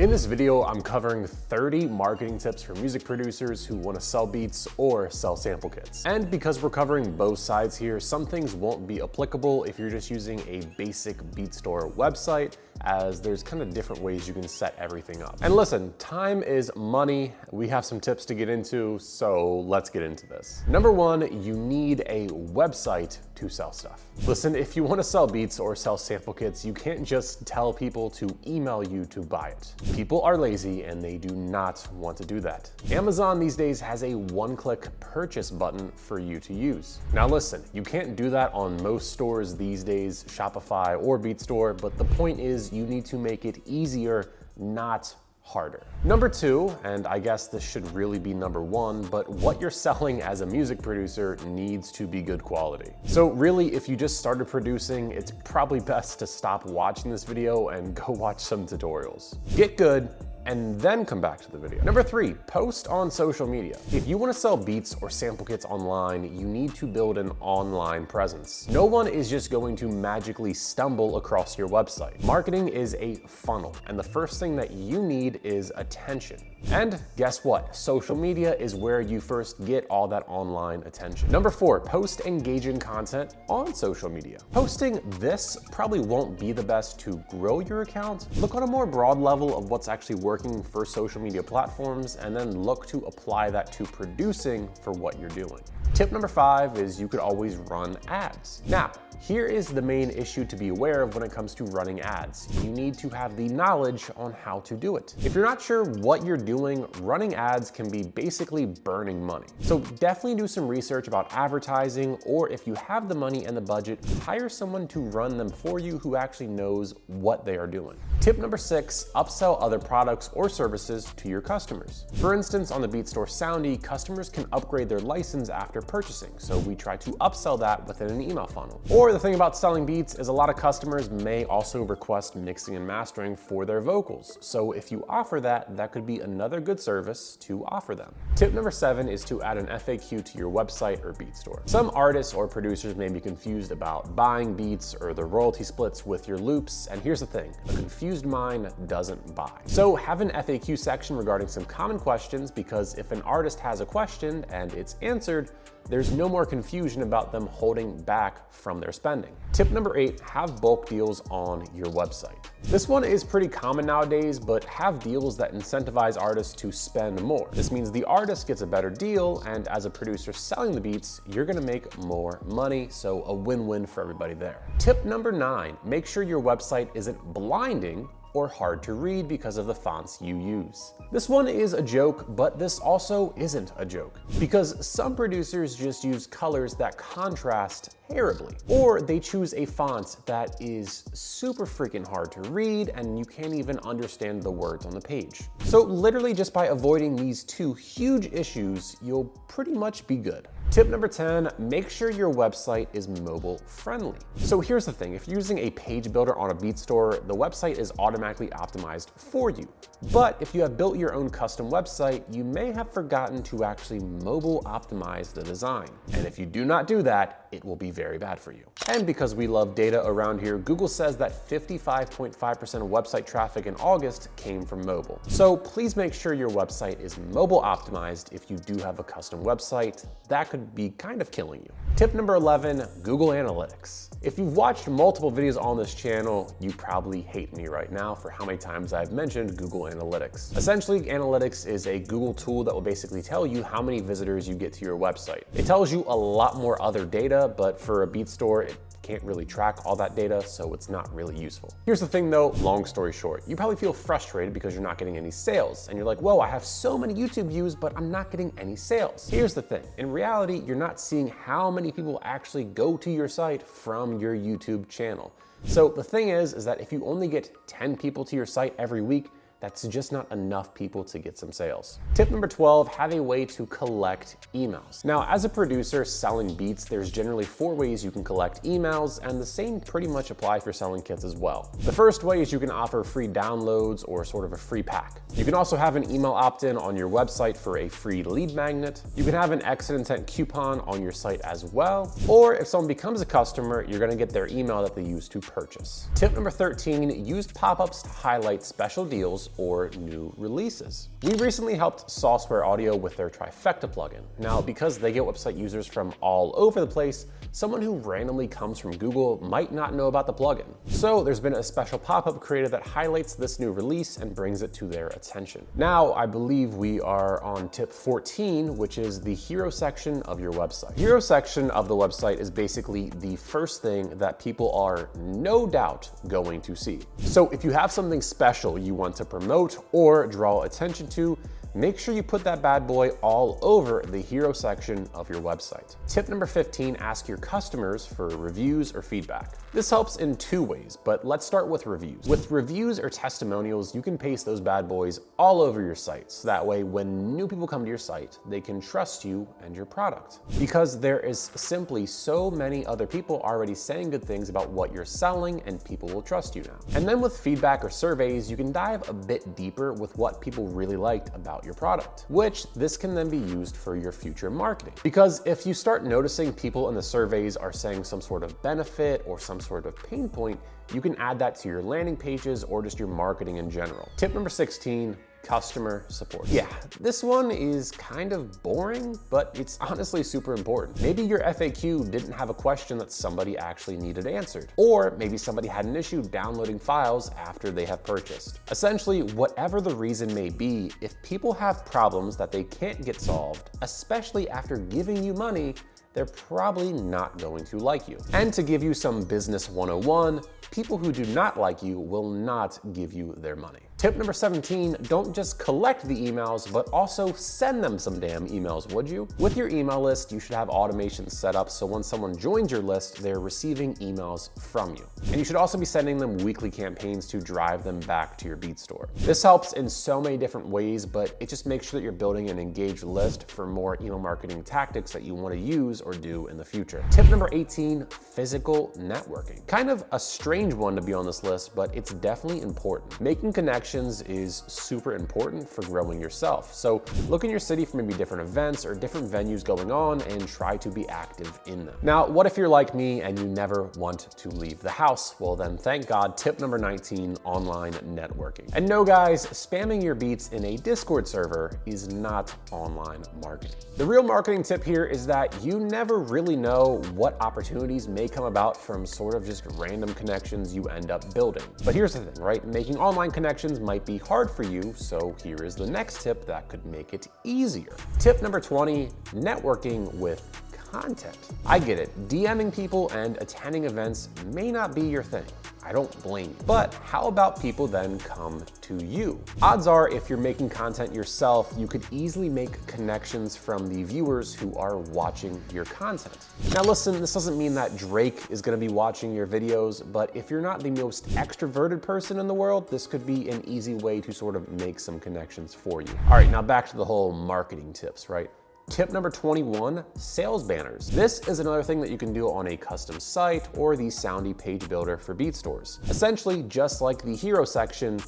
In this video, I'm covering 30 marketing tips for music producers who want to sell beats or sell sample kits. And because we're covering both sides here, some things won't be applicable if you're just using a basic beat store website, as there's kind of different ways you can set everything up. And listen, time is money. We have some tips to get into, so let's get into this. Number one, you need a website to sell stuff. Listen, if you want to sell beats or sell sample kits, you can't just tell people to email you to buy it. People are lazy and they do not want to do that. Amazon these days has a one-click purchase button for you to use. Now listen, you can't do that on most stores these days, Shopify or BeatStore, but the point is you need to make it easier, not harder. Number two, and I guess this should really be number one, but what you're selling as a music producer needs to be good quality. So really, if you just started producing, it's probably best to stop watching this video and go watch some tutorials. Get good, and then come back to the video. Number three, post on social media. If you want to sell beats or sample kits online, you need to build an online presence. No one is just going to magically stumble across your website. Marketing is a funnel, and the first thing that you need is attention. And guess what? Social media is where you first get all that online attention. Number four, post engaging content on social media. Posting this probably won't be the best to grow your account. Look on a more broad level of what's actually working for social media platforms, and then look to apply that to producing for what you're doing. Tip number five is you could always run ads. Now, here is the main issue to be aware of when it comes to running ads. You need to have the knowledge on how to do it. If you're not sure what you're doing, running ads can be basically burning money. So definitely do some research about advertising, or if you have the money and the budget, hire someone to run them for you who actually knows what they are doing. Tip number six, upsell other products or services to your customers. For instance, on the BeatStore Soundy, customers can upgrade their license after purchasing, so we try to upsell that within an email funnel. Or the thing about selling beats is a lot of customers may also request mixing and mastering for their vocals. So if you offer that, that could be another good service to offer them. Tip number seven is to add an FAQ to your website or beat store. Some artists or producers may be confused about buying beats or the royalty splits with your loops, and here's the thing, a confused mind doesn't buy. So have an FAQ section regarding some common questions, because if an artist has a question and it's answered, there's no more confusion about them holding back from their spending. Tip number eight, have bulk deals on your website. This one is pretty common nowadays, but have deals that incentivize artists to spend more. This means the artist gets a better deal, and as a producer selling the beats, you're gonna make more money, so a win-win for everybody there. Tip number nine, make sure your website isn't blinding or hard to read because of the fonts you use. This one is a joke, but this also isn't a joke, because some producers just use colors that contrast terribly, or they choose a font that is super freaking hard to read and you can't even understand the words on the page. So literally just by avoiding these two huge issues, you'll pretty much be good. Tip number 10, make sure your website is mobile friendly. So here's the thing, if you're using a page builder on a beat store, the website is automatically optimized for you. But if you have built your own custom website, you may have forgotten to actually mobile optimize the design. And if you do not do that, it will be very bad for you. And because we love data around here, Google says that 55.5% of website traffic in August came from mobile. So please make sure your website is mobile optimized if you do have a custom website. That could be kind of killing you. Tip number 11, Google Analytics. If you've watched multiple videos on this channel, you probably hate me right now for how many times I've mentioned Google Analytics. Essentially, Analytics is a Google tool that will basically tell you how many visitors you get to your website. It tells you a lot more other data, but for a beat store, it can't really track all that data, so it's not really useful. Here's the thing though, long story short, you probably feel frustrated because you're not getting any sales, and you're like, whoa, I have so many YouTube views, but I'm not getting any sales. Here's the thing, in reality, you're not seeing how many people actually go to your site from your YouTube channel. So the thing is that if you only get 10 people to your site every week, that's just not enough people to get some sales. Tip number 12, have a way to collect emails. Now, as a producer selling beats, there's generally 4 ways you can collect emails, and the same pretty much apply for selling kits as well. The first way is you can offer free downloads or sort of a free pack. You can also have an email opt-in on your website for a free lead magnet. You can have an exit intent coupon on your site as well. Or if someone becomes a customer, you're gonna get their email that they use to purchase. Tip number 13, use pop-ups to highlight special deals updates or new releases. We recently helped Software Audio with their Trifecta plugin. Now, because they get website users from all over the place, someone who randomly comes from Google might not know about the plugin. So there's been a special pop-up created that highlights this new release and brings it to their attention. Now, I believe we are on tip 14, which is the hero section of your website. Hero section of the website is basically the first thing that people are no doubt going to see. So if you have something special you want to promote or draw attention to, make sure you put that bad boy all over the hero section of your website. Tip number 15, ask your customers for reviews or feedback. This helps in two ways, but let's start with reviews. With reviews or testimonials, you can paste those bad boys all over your site. So that way, when new people come to your site, they can trust you and your product. Because there is simply so many other people already saying good things about what you're selling, and people will trust you now. And then with feedback or surveys, you can dive a bit deeper with what people really liked about your product, which this can then be used for your future marketing. Because if you start noticing people in the surveys are saying some sort of benefit or some sort of pain point, you can add that to your landing pages or just your marketing in general. Tip number 16, customer support. Yeah, this one is kind of boring, but it's honestly super important. Maybe your FAQ didn't have a question that somebody actually needed answered, or maybe somebody had an issue downloading files after they have purchased. Essentially, whatever the reason may be, if people have problems that they can't get solved, especially after giving you money, they're probably not going to like you. And to give you some business 101, people who do not like you will not give you their money. Tip number 17, don't just collect the emails, but also send them some damn emails, would you? With your email list, you should have automations set up so when someone joins your list, they're receiving emails from you. And you should also be sending them weekly campaigns to drive them back to your Beat store. This helps in so many different ways, but it just makes sure that you're building an engaged list for more email marketing tactics that you want to use or do in the future. Tip number 18, physical networking. Kind of a strange one to be on this list, but it's definitely important. Making connections is super important for growing yourself. So look in your city for maybe different events or different venues going on and try to be active in them. Now, what if you're like me and you never want to leave the house? Well then, thank God, tip number 19, online networking. And no guys, spamming your beats in a Discord server is not online marketing. The real marketing tip here is that you never really know what opportunities may come about from sort of just random connections you end up building. But here's the thing, right? Making online connections might be hard for you, so here is the next tip that could make it easier. Tip number 20, networking with content. I get it, DMing people and attending events may not be your thing. I don't blame you. But how about people then come to you? Odds are, if you're making content yourself, you could easily make connections from the viewers who are watching your content. Now listen, this doesn't mean that Drake is gonna be watching your videos, but if you're not the most extroverted person in the world, this could be an easy way to sort of make some connections for you. All right, now back to the whole marketing tips, right? Tip number 21, sales banners. This is another thing that you can do on a custom site or the Soundy page builder for Beat stores. Essentially, just like the hero section,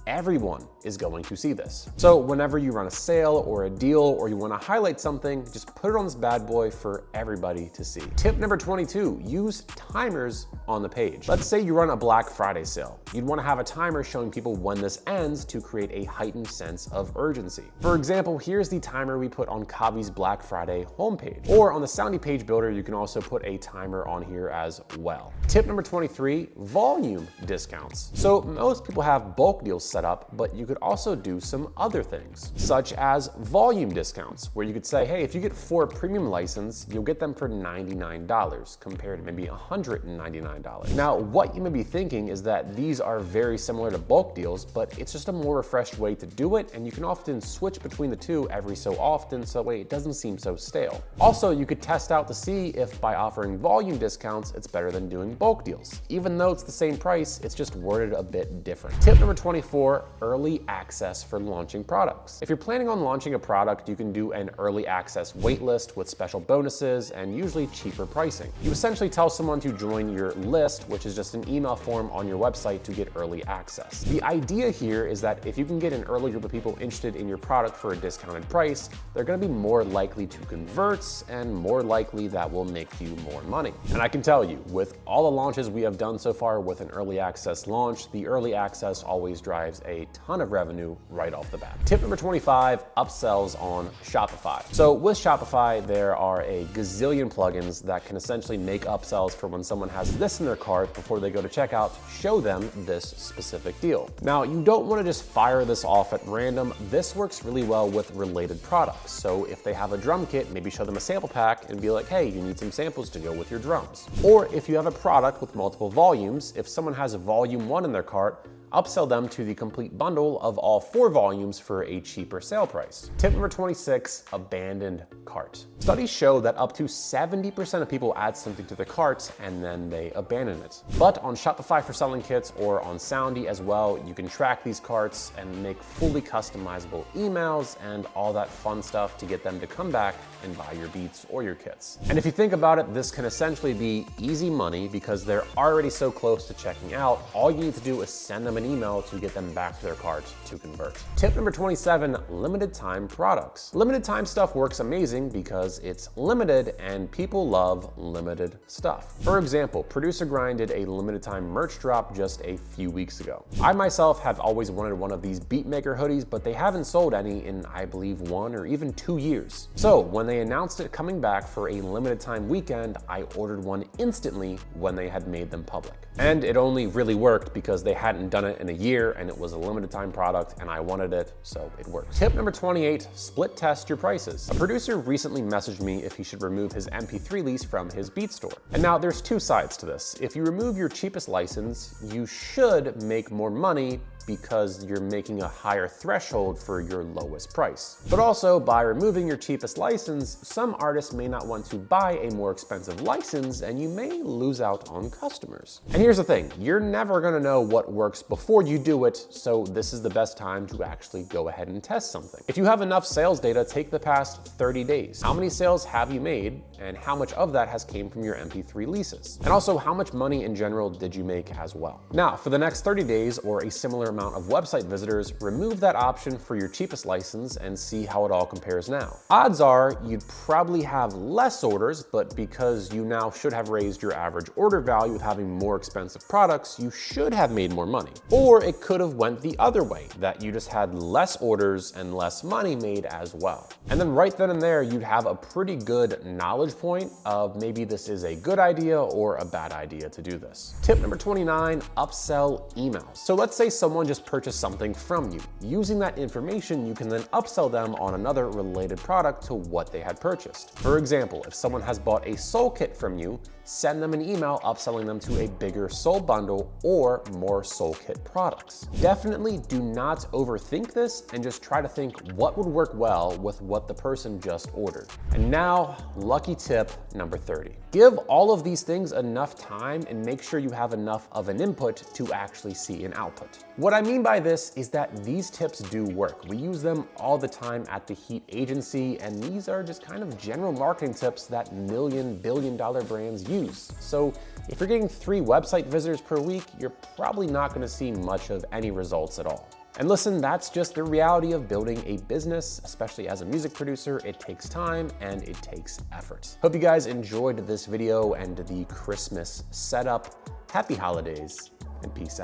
everyone is going to see this. So whenever you run a sale or a deal or you want to highlight something, just put it on this bad boy for everybody to see. Tip number 22, use timers on the page. Let's say you run a Black Friday sale. You'd want to have a timer showing people when this ends to create a heightened sense of urgency. For example, here's the timer we put on Kavi's Black Friday homepage. Or on the Soundy page builder, you can also put a timer on here as well. Tip number 23, volume discounts. So most people have bulk deals set up, but you could also do some other things, such as volume discounts, where you could say, hey, if you get 4 premium license, you'll get them for $99 compared to maybe $199. Now, what you may be thinking is that these are very similar to bulk deals, but it's just a more refreshed way to do it, and you can often switch between the two every so often, so that way it doesn't seem so stale. Also, you could test out to see if by offering volume discounts, it's better than doing bulk deals. Even though it's the same price, it's just worded a bit different. Tip number 24, early access for launching products. If you're planning on launching a product, you can do an early access waitlist with special bonuses and usually cheaper pricing. You essentially tell someone to join your list, which is just an email form on your website to get early access. The idea here is that if you can get an early group of people interested in your product for a discounted price, they're going to be more likely to convert and more likely that will make you more money. And I can tell you, with all the launches we have done so far with an early access launch, the early access always drives drives a ton of revenue right off the bat. Tip number 25, upsells on Shopify. So with Shopify, there are a gazillion plugins that can essentially make upsells for when someone has this in their cart before they go to checkout, show them this specific deal. Now, you don't want to just fire this off at random. This works really well with related products. So if they have a drum kit, maybe show them a sample pack and be like, hey, you need some samples to go with your drums. Or if you have a product with multiple volumes, if someone has a volume 1 in their cart, upsell them to the complete bundle of all 4 volumes for a cheaper sale price. Tip number 26, abandoned cart. Studies show that up to 70% of people add something to their cart and then they abandon it. But on Shopify for Selling Kits or on Soundy as well, you can track these carts and make fully customizable emails and all that fun stuff to get them to come back and buy your beats or your kits. And if you think about it, this can essentially be easy money because they're already so close to checking out. All you need to do is send them an email to get them back to their cart to convert. Tip number 27, limited time products. Limited time stuff works amazing because it's limited and people love limited stuff. For example, Producer Grind did a limited time merch drop just a few weeks ago. I myself have always wanted one of these Beatmaker hoodies, but they haven't sold any in, I believe, 1 or even 2 years. So when they announced it coming back for a limited time weekend, I ordered one instantly when they had made them public. And it only really worked because they hadn't done it in a year and it was a limited time product and I wanted it, so it worked. Tip number 28, split test your prices. A producer recently messaged me if he should remove his MP3 lease from his beat store. And now there's 2 sides to this. If you remove your cheapest license, you should make more money because you're making a higher threshold for your lowest price. But also, by removing your cheapest license, some artists may not want to buy a more expensive license and you may lose out on customers. And here's the thing, you're never gonna know what works before you do it, so this is the best time to actually go ahead and test something. If you have enough sales data, take the past 30 days. How many sales have you made and how much of that has came from your MP3 leases? And also, how much money in general did you make as well? Now, for the next 30 days or a similar amount of website visitors, remove that option for your cheapest license and see how it all compares now. Odds are you'd probably have less orders, but because you now should have raised your average order value with having more expensive products, you should have made more money. Or it could have went the other way, that you just had less orders and less money made as well. And then right then and there, you'd have a pretty good knowledge point of maybe this is a good idea or a bad idea to do this. Tip number 29, upsell emails. So let's say someone just purchased something from you. Using that information, you can then upsell them on another related product to what they had purchased. For example, if someone has bought a Soul kit from you, send them an email upselling them to a bigger Soul bundle or more Soul kit products. Definitely do not overthink this and just try to think what would work well with what the person just ordered. And now, lucky tip number 30. Give all of these things enough time and make sure you have enough of an input to actually see an output. What I mean by this is that these tips do work. We use them all the time at the Heat agency, and these are just kind of general marketing tips that billion-dollar brands use. So if you're getting 3 website visitors per week, you're probably not going to see much of any results at all. And listen, that's just the reality of building a business, especially as a music producer. It takes time and it takes effort. Hope you guys enjoyed this video and the Christmas setup. Happy holidays and peace out.